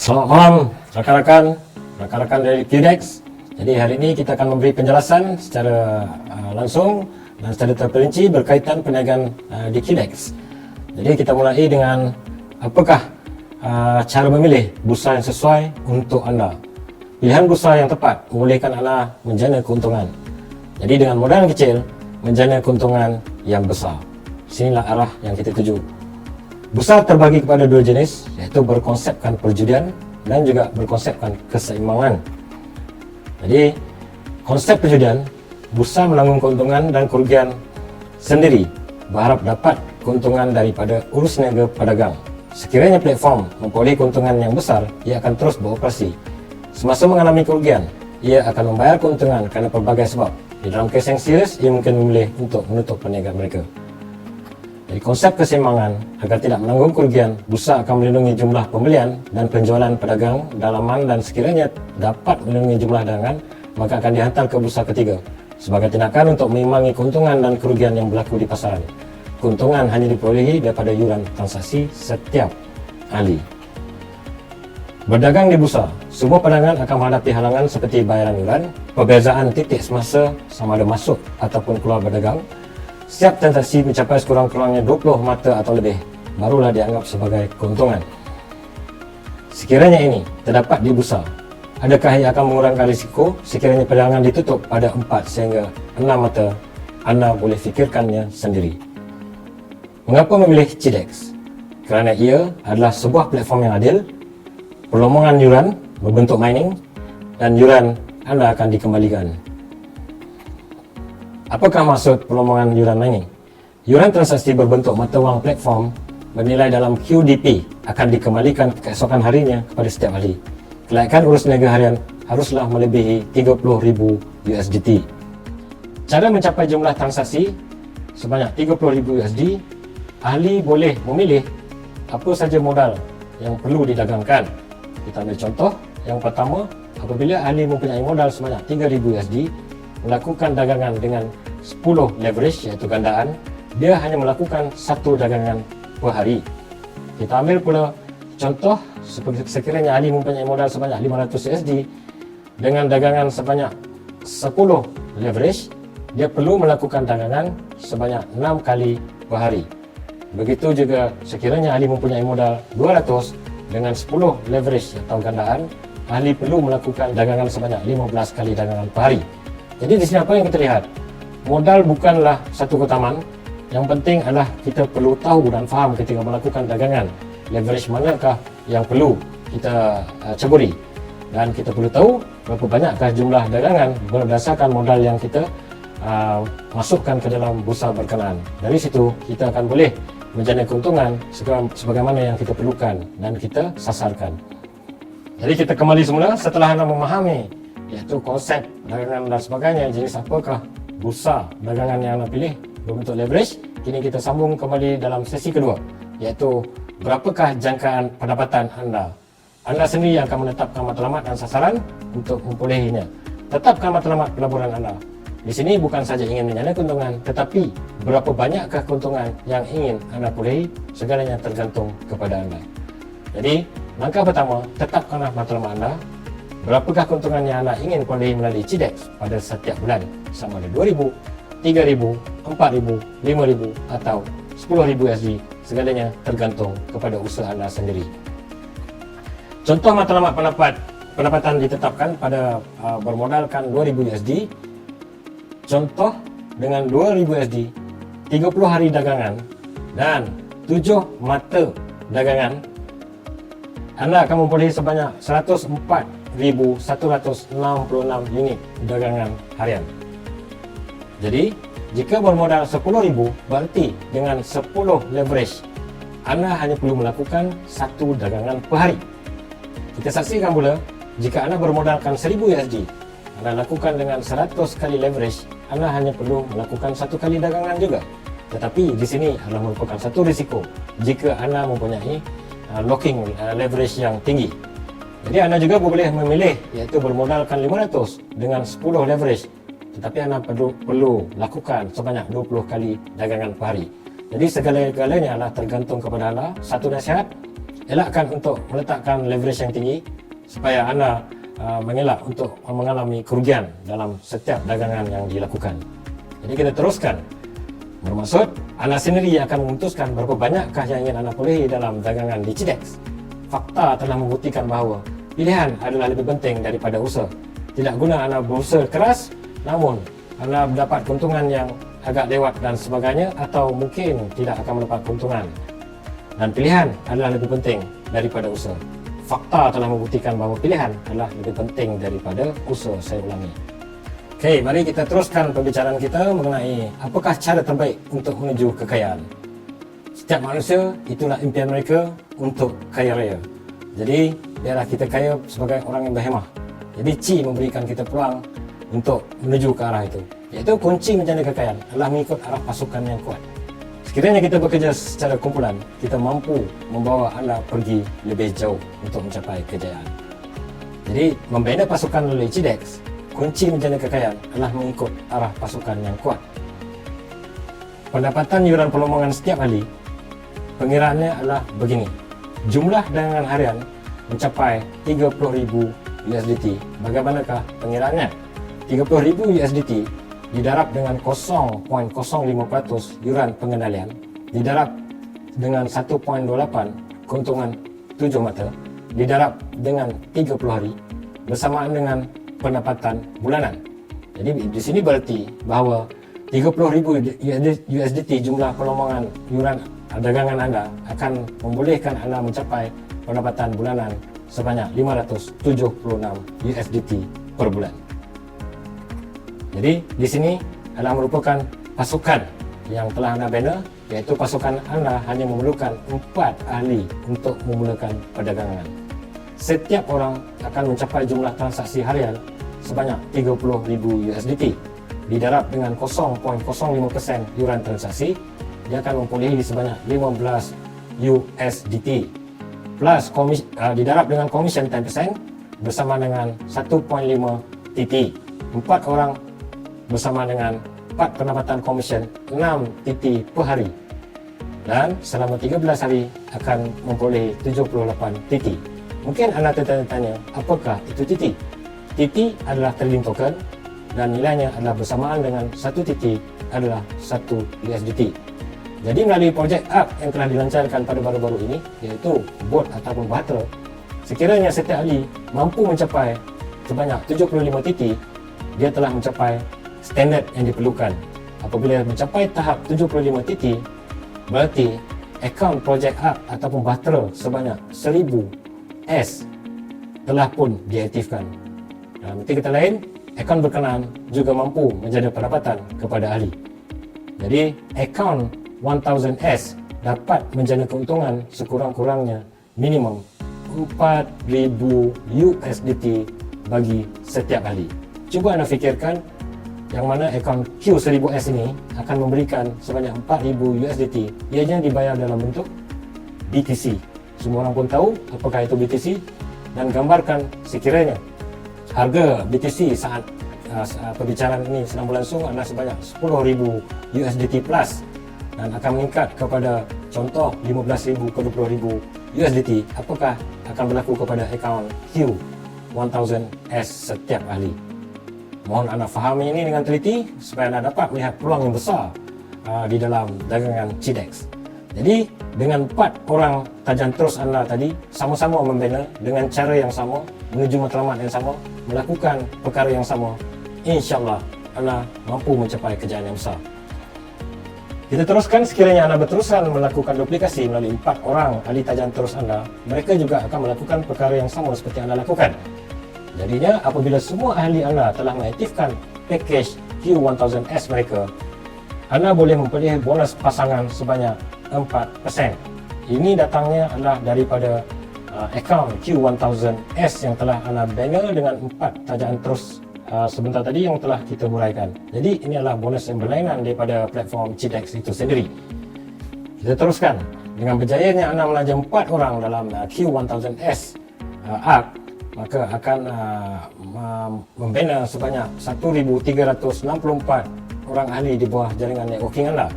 Selamat malam rakan-rakan dari QDEX. Jadi hari ini kita akan memberi penjelasan secara langsung dan secara terperinci berkaitan perniagaan di QDEX. Jadi kita mulai dengan apakah cara memilih bursa yang sesuai untuk anda. Pilihan bursa yang tepat membolehkan anda menjana keuntungan. Jadi dengan modal yang kecil menjana keuntungan yang besar. Sinilah arah yang kita tuju. Bursa terbagi kepada dua jenis, iaitu berkonsepkan perjudian dan juga berkonsepkan keseimbangan. Jadi konsep perjudian, bursa menanggung keuntungan dan kerugian sendiri, berharap dapat keuntungan daripada urus niaga pedagang. Sekiranya platform memperoleh keuntungan yang besar, ia akan terus beroperasi. Semasa mengalami kerugian, ia akan membayar keuntungan kerana pelbagai sebab. Di dalam kes yang serius, ia mungkin memilih untuk menutup perniagaan mereka. Jadi konsep keseimbangan, agar tidak menanggung kerugian, bursa akan melindungi jumlah pembelian dan penjualan pedagang dalaman dan sekiranya dapat melindungi jumlah dagangan, maka akan dihantar ke bursa ketiga sebagai tindakan untuk mengimbangi keuntungan dan kerugian yang berlaku di pasaran. Keuntungan hanya diperolehi daripada yuran transaksi setiap ahli. Berdagang di bursa, semua pedagang akan menghadapi halangan seperti bayaran yuran, perbezaan titik semasa sama ada masuk ataupun keluar berdagang. Setiap transaksi mencapai sekurang-kurangnya 20 mata atau lebih, barulah dianggap sebagai keuntungan. Sekiranya ini terdapat di bursa, adakah ia akan mengurangkan risiko sekiranya perdagangan ditutup pada 4 sehingga 6 mata? Anda boleh fikirkannya sendiri. Mengapa memilih QDEX? Kerana ia adalah sebuah platform yang adil, perlombongan yuran berbentuk mining dan yuran anda akan dikembalikan. Apakah maksud perlombongan yuran mining? Yuran transaksi berbentuk mata wang platform bernilai dalam QDP akan dikembalikan keesokan harinya kepada setiap ahli. Kelayakan urus niaga harian haruslah melebihi 30,000 USDT. Cara mencapai jumlah transaksi sebanyak 30,000 USD, ahli boleh memilih apa saja modal yang perlu didagangkan. Kita ambil contoh. Yang pertama, apabila ahli mempunyai modal sebanyak 3,000 USD, melakukan dagangan dengan 10 leverage iaitu gandaan, dia hanya melakukan satu dagangan per hari. Kita ambil pula contoh sekiranya ahli mempunyai modal sebanyak 500 USD dengan dagangan sebanyak 10 leverage, dia perlu melakukan dagangan sebanyak 6 kali per hari. Begitu juga sekiranya ahli mempunyai modal 200 dengan 10 leverage atau gandaan, ahli perlu melakukan dagangan sebanyak 15 kali dagangan per hari. Jadi di sini apa yang kita lihat? Modal bukanlah satu keutamaan. Yang penting adalah kita perlu tahu dan faham ketika melakukan dagangan. Leverage manakah yang perlu kita caburi. Dan kita perlu tahu berapa banyakkah jumlah dagangan berdasarkan modal yang kita masukkan ke dalam bursa berkenaan. Dari situ kita akan boleh menjana keuntungan sebagaimana yang kita perlukan dan kita sasarkan. Jadi kita kembali semula setelah anda memahami iaitu konsep dagangan dan sebagainya, jenis apakah bursa dagangan yang anda pilih berbentuk leverage. Kini kita sambung kembali dalam sesi kedua, iaitu berapakah jangkaan pendapatan anda. Anda sendiri yang akan menetapkan matlamat dan sasaran untuk memperolehinya. Tetapkan matlamat pelaburan anda. Di sini bukan saja ingin menjana keuntungan, tetapi berapa banyakkah keuntungan yang ingin anda perolehi, segalanya tergantung kepada anda. Jadi langkah pertama, tetapkanlah matlamat anda. Berapakah keuntungan yang anda ingin perolehi melalui QDEX pada setiap bulan, sama ada 2,000, 3,000, 4,000, 5,000 atau 10,000 USD, segalanya tergantung kepada usaha anda sendiri. Contoh matlamat pendapatan ditetapkan pada bermodalkan 2,000 USD. Contoh dengan 2,000 USD, 30 hari dagangan dan 7 mata dagangan, anda akan memperolehi sebanyak 104,166 unit dagangan harian. Jadi, jika bermodal 10,000, berarti dengan 10 leverage, anda hanya perlu melakukan satu dagangan per hari. Kita saksikan pula, jika anda bermodalkan 1,000 USD, anda lakukan dengan 100 kali leverage, anda hanya perlu melakukan satu kali dagangan juga. Tetapi di sini adalah merupakan satu risiko jika anda mempunyai locking leverage yang tinggi. Jadi anda juga boleh memilih iaitu bermodalkan 500 dengan 10 leverage, tetapi anda perlu lakukan sebanyak 20 kali dagangan per hari. Jadi segala-galanya adalah tergantung kepada anda. Satu nasihat, elakkan untuk meletakkan leverage yang tinggi supaya anda mengelak untuk mengalami kerugian dalam setiap dagangan yang dilakukan. Jadi kita teruskan. Bermaksud, anda sendiri akan memutuskan berapa banyakkah yang ingin anda perolehi dalam dagangan di CIDEX. Fakta telah membuktikan bahawa pilihan adalah lebih penting daripada usaha. Tidak guna anda berusaha keras, namun anda mendapat keuntungan yang agak lewat dan sebagainya, atau mungkin tidak akan mendapat keuntungan. Dan pilihan adalah lebih penting daripada usaha. Fakta telah membuktikan bahawa pilihan adalah lebih penting daripada usaha. Saya ulangi. Okey, mari kita teruskan pembicaraan kita mengenai apakah cara terbaik untuk menuju kekayaan. Setiap manusia, itulah impian mereka untuk kaya raya. Jadi, biarlah kita kaya sebagai orang yang berhemah. Jadi, Ci memberikan kita peluang untuk menuju ke arah itu. Iaitu kunci menjana kekayaan adalah mengikut arah pasukan yang kuat. Sekiranya kita bekerja secara kumpulan, kita mampu membawa anda pergi lebih jauh untuk mencapai kejayaan. Jadi, membina pasukan melalui CIDEX, kunci menjana kekayaan adalah mengikut arah pasukan yang kuat. Pendapatan yuran perlombongan setiap hari, pengiraannya adalah begini. Jumlah dagangan harian mencapai 30,000 USDT. Bagaimanakah pengiraannya? 30,000 USDT didarab dengan 0.05% yuran pengendalian, didarab dengan 1.28 keuntungan 7 mata, didarab dengan 30 hari bersamaan dengan pendapatan bulanan. Jadi di sini berarti bahawa 30,000 USDT jumlah perlombongan yuran dagangan anda akan membolehkan anda mencapai pendapatan bulanan sebanyak 576 USDT per bulan. Jadi di sini adalah merupakan pasukan yang telah anda bina, iaitu pasukan anda hanya memerlukan 4 ahli untuk memulakan perdagangan. Setiap orang akan mencapai jumlah transaksi harian sebanyak 30,000 USDT. Didarab dengan 0.05% yuran transaksi, dia akan memperolehi sebanyak 15 USDT. Plus didarab dengan komisen 10% bersama dengan 1.5 TT. 4 orang bersama dengan 4 pendapatan komisen 6 TT per hari. Dan selama 13 hari akan memperolehi 78 TT. Mungkin anda tertanya-tanya, apakah itu TT? TT adalah trading token dan nilainya adalah bersamaan dengan 1 TT adalah 1 USDT. Jadi melalui projek ARK yang telah dilancarkan pada baru-baru ini, iaitu bot ataupun bahtera, sekiranya setiap ahli mampu mencapai sebanyak 75 TT, dia telah mencapai standard yang diperlukan. Apabila mencapai tahap 75 TT, berarti akaun projek ARK ataupun bahtera sebanyak 1000 S telah pun diaktifkan. Dalam arti kata lain, akaun berkenaan juga mampu menjadi pendapatan kepada ahli. Jadi, akaun 1000S dapat menjana keuntungan sekurang-kurangnya minimum 4,000 USDT bagi setiap ahli. Cuba anda fikirkan yang mana akaun Q1000S ini akan memberikan sebanyak 4,000 USDT. Ianya dibayar dalam bentuk BTC. Semua orang pun tahu apakah itu BTC, dan gambarkan sekiranya harga BTC saat perbicaraan ini sedang berlangsung adalah sebanyak 10,000 USDT plus dan akan meningkat kepada contoh 15,000 ke 20,000 USDT. Apakah akan berlaku kepada akaun Q1000S setiap ahli? Mohon anda fahami ini dengan teliti supaya anda dapat melihat peluang yang besar di dalam dagangan CIDEX. Jadi dengan 4 orang tajam terus anda tadi sama-sama membina dengan cara yang sama, menuju matlamat yang sama, melakukan perkara yang sama, insya-Allah anda mampu mencapai kejayaan yang besar. Kita teruskan, sekiranya anda berterusan melakukan duplikasi melalui 4 orang ahli tajam terus anda, mereka juga akan melakukan perkara yang sama seperti anda lakukan. Jadinya apabila semua ahli anda telah mengaktifkan package Q1000S mereka, anda boleh memperoleh bonus pasangan sebanyak 4%. Ini datangnya adalah daripada akaun Q1000S yang telah anda bina dengan 4 tajaan terus sebentar tadi yang telah kita huraikan. Jadi ini adalah bonus yang berlainan daripada platform CIDEX itu sendiri. Kita teruskan. Dengan berjayanya anda melajak 4 orang dalam Q1000S ARK, maka akan membina sebanyak 1,364 orang ahli di bawah jaringan networking anda.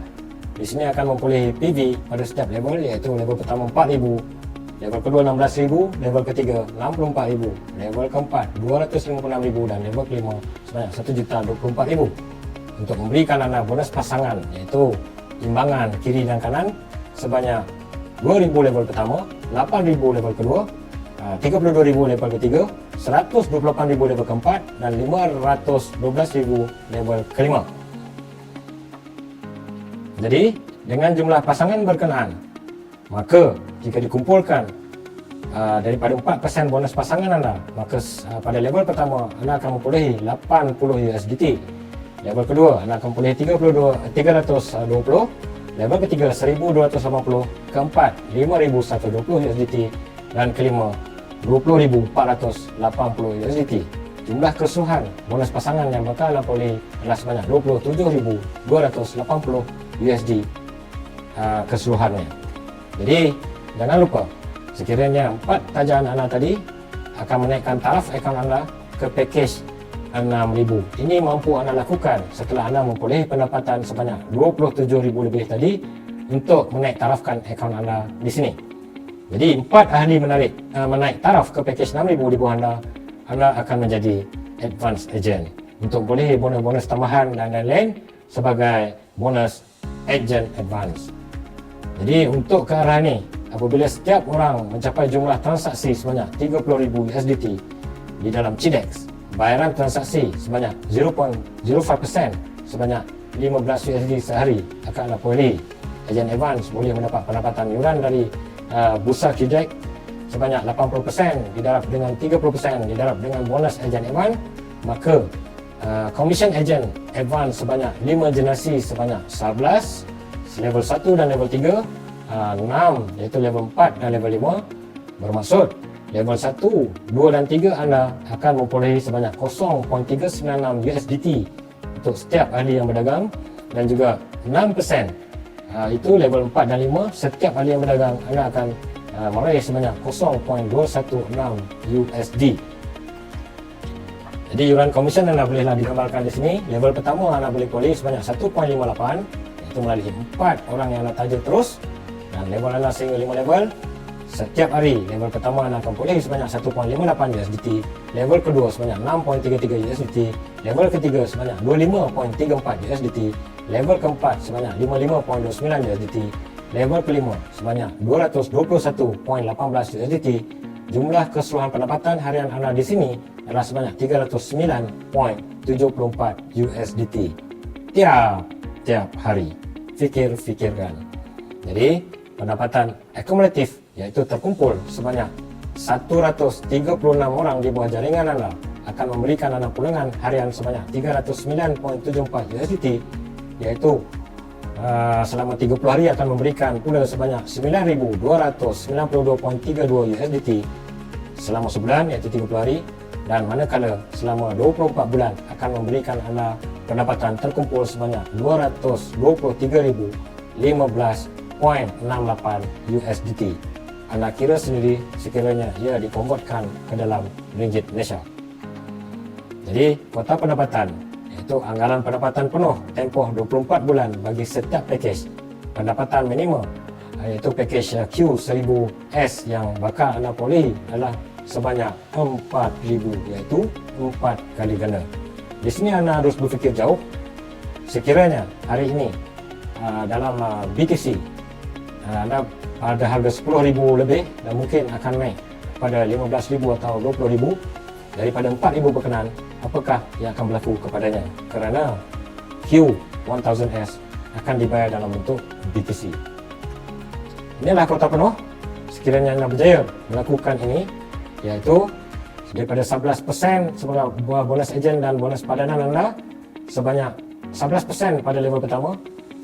Di sini akan memperolehi PV pada setiap level, iaitu level pertama 4,000, level kedua 16,000, level ketiga 64,000, level keempat 256,000 dan level kelima sebanyak 1,024,000 untuk memberikan anda bonus pasangan iaitu imbangan kiri dan kanan sebanyak 2,000 level pertama, 8,000 level kedua, 32,000 level ketiga, 128,000 level keempat dan 512,000 level kelima. Jadi dengan jumlah pasangan berkenaan, maka jika dikumpulkan daripada 4% bonus pasangan anda, maka pada level pertama anda akan mempunyai 80 USDT, level kedua anda akan mempunyai 320, level ketiga 1,280, keempat 5,120 USDT dan kelima 20,480 USDT. Jumlah keseluruhan bonus pasangan yang bakal anda peroleh adalah sebanyak 27,280 USD keseluruhannya. Jadi jangan lupa, sekiranya 4 tajaan anda tadi akan menaikkan taraf akaun anda ke package 6,000. Ini mampu anda lakukan setelah anda mempunyai pendapatan sebanyak 27,000 lebih tadi untuk menaik tarafkan akaun anda di sini. Jadi 4 ahli menaik taraf ke package 6,000 di bawah anda akan menjadi advance agent untuk boleh bonus-bonus tambahan dan lain-lain sebagai bonus agent advance. Jadi untuk ke arah ini, apabila setiap orang mencapai jumlah transaksi sebanyak 30,000 USDT di dalam CIDEX, bayaran transaksi sebanyak 0.05% sebanyak 15 USD sehari akan anda peroleh. Agent advance boleh mendapat pendapatan yuran dari bursa CIDEX sebanyak 80% didarab dengan 30% didarab dengan bonus agent advance, maka commission agent advance sebanyak 5 generasi sebanyak 11, level 1 dan level 3, 6 iaitu level 4 dan level 5, bermaksud level 1, 2 dan 3 anda akan memperoleh sebanyak 0.396 USDT untuk setiap ahli yang berdagang, dan juga 6% itu level 4 dan 5, setiap ahli yang berdagang anda akan meraih sebanyak 0.216 USD. Jadi yuran komisen anda bolehlah digambarkan di sini. Level pertama anda boleh peroleh sebanyak 1.58 iaitu melalui 4 orang yang anda taja terus, dan level anda sehingga 5 level. Setiap hari level pertama anda akan peroleh sebanyak 1.58 USDT, level kedua sebanyak 6.33 USDT, level ketiga sebanyak 25.34 USDT, level keempat sebanyak 55.29 USDT, level kelima sebanyak 221.18 USDT. Jumlah keseluruhan pendapatan harian anda di sini adalah sebanyak 309.74 USDT tiap hari. Fikirkan. Jadi pendapatan akumulatif iaitu terkumpul sebanyak 136 orang di bawah jaringan anda akan memberikan anda pulangan harian sebanyak 309.74 USDT, iaitu selama 30 hari akan memberikan pula sebanyak 9,292.32 USDT selama sebulan iaitu 30 hari, dan manakala selama 24 bulan akan memberikan anda pendapatan terkumpul sebanyak 223,15.68 USDT. Anda kira sendiri sekiranya ia dikonvertkan ke dalam ringgit Malaysia. Jadi kuota pendapatan iaitu anggaran pendapatan penuh tempoh 24 bulan bagi setiap package. Pendapatan minimum iaitu package Q1000S yang bakal anda peroleh adalah sebanyak 4,000 iaitu 4 kali ganda. Di sini anda harus berfikir jauh. Sekiranya hari ini dalam BTC anda ada harga 10,000 lebih dan mungkin akan naik pada 15,000 atau 20,000, daripada 4,000 berkenaan, apakah yang akan berlaku kepadanya? Kerana Q1000S akan dibayar dalam bentuk BTC. Inilah kuota penuh. Sekiranya anda berjaya melakukan ini, iaitu daripada 11% sebagai bonus ejen dan bonus padanan anda, sebanyak 11% pada level pertama,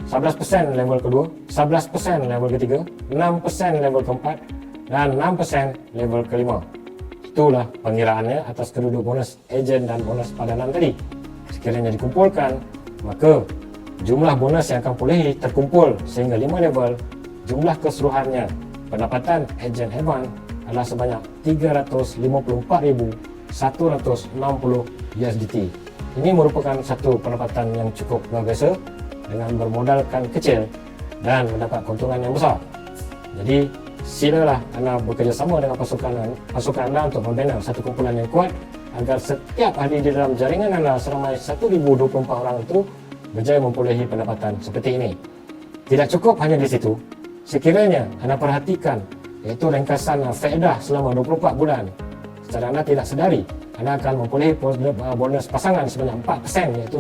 11% level kedua, 11% level ketiga, 6% level keempat, dan 6% level kelima. Itulah pengiraannya atas kedua bonus ejen dan bonus padanan tadi. Sekiranya dikumpulkan, maka jumlah bonus yang akan peroleh terkumpul sehingga 5 level. Jumlah keseluruhannya pendapatan ejen advance adalah sebanyak 354,160 USDT. Ini merupakan satu pendapatan yang cukup luar biasa dengan bermodalkan kecil dan mendapat keuntungan yang besar. Jadi silalah anda bekerjasama dengan pasukan anda untuk membina satu kumpulan yang kuat agar setiap ahli di dalam jaringan anda selama 1024 orang itu berjaya memperolehi pendapatan seperti ini. Tidak cukup hanya di situ. Sekiranya anda perhatikan iaitu ringkasan faedah selama 24 bulan, secara anda tidak sedari anda akan memperolehi bonus pasangan sebanyak 4% iaitu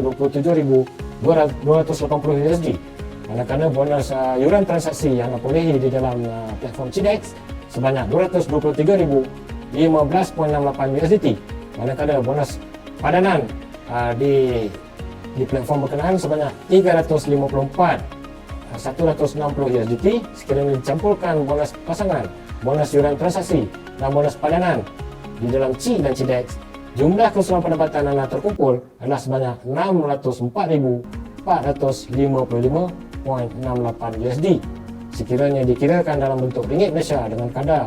27,280 USD. Manakala bonus yuran transaksi yang anda perolehi di dalam platform CDEX sebanyak 223,015.68 USDT. Manakala bonus padanan di platform berkenaan sebanyak 354,160 USDT. Sekiranya dicampurkan bonus pasangan, bonus yuran transaksi dan bonus padanan di dalam C dan CDEX, jumlah keseluruhan pendapatan anda terkumpul adalah sebanyak 604,455.68 USD. Sekiranya dikirakan dalam bentuk ringgit Malaysia dengan kadar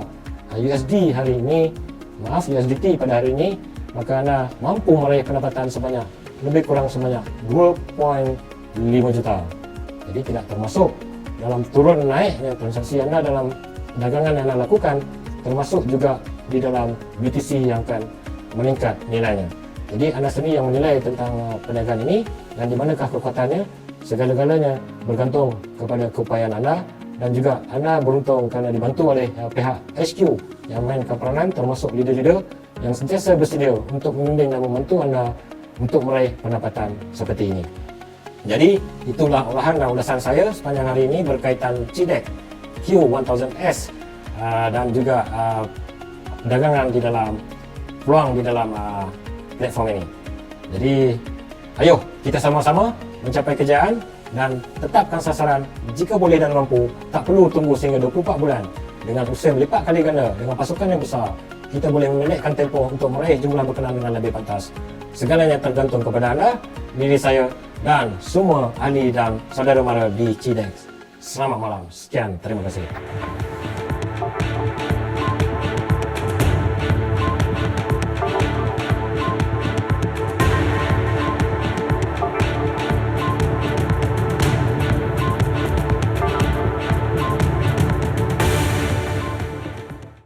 USD hari ini, USDT pada hari ini, maka anda mampu meraih pendapatan sebanyak lebih kurang sebanyak 2.5 juta. Jadi tidak termasuk dalam turun naiknya transaksi anda dalam dagangan yang anda lakukan, termasuk juga di dalam BTC yang akan meningkat nilainya. Jadi anda sendiri yang menilai tentang perniagaan ini dan di manakah kekuatannya. Segala-galanya bergantung kepada keupayaan anda, dan juga anda beruntung kerana dibantu oleh pihak HQ yang mainkan peranan, termasuk leader-leader yang sentiasa bersedia untuk membimbing dan membantu anda untuk meraih pendapatan seperti ini. Jadi itulah olahan dan ulasan saya sepanjang hari ini berkaitan CDEX Q1000S dan juga perdagangan di dalam peluang di dalam platform ini. Jadi ayo kita sama-sama mencapai kejayaan dan tetapkan sasaran. Jika boleh dan mampu, tak perlu tunggu sehingga 24 bulan. Dengan usaha melipat kali ganda dengan pasukan yang besar, kita boleh memendekkan tempoh untuk meraih jumlah berkenaan dengan lebih pantas. Segalanya tergantung kepada anda, diri saya dan semua ahli dan saudara mara di CDEX. Selamat malam. Sekian, terima kasih.